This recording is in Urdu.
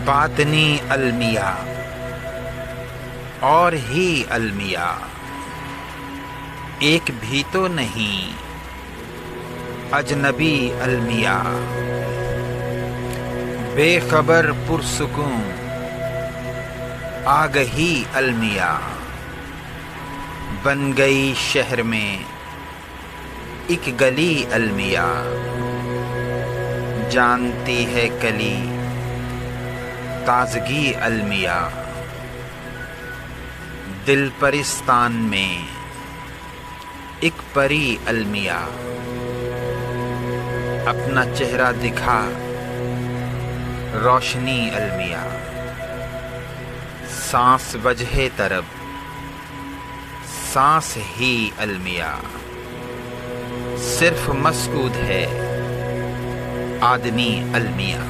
باطنی المیہ اور ہی المیہ، ایک بھی تو نہیں اجنبی المیہ، بے خبر پرسکون آگہی المیہ، بن گئی شہر میں ایک گلی المیہ، جانتی ہے کلی تازگی المیہ، دل پرستان میں ایک پری المیہ، اپنا چہرہ دکھا روشنی المیہ، سانس وجہ طرب سانس ہی المیہ، صرف مسعود ہے آدمی المیہ۔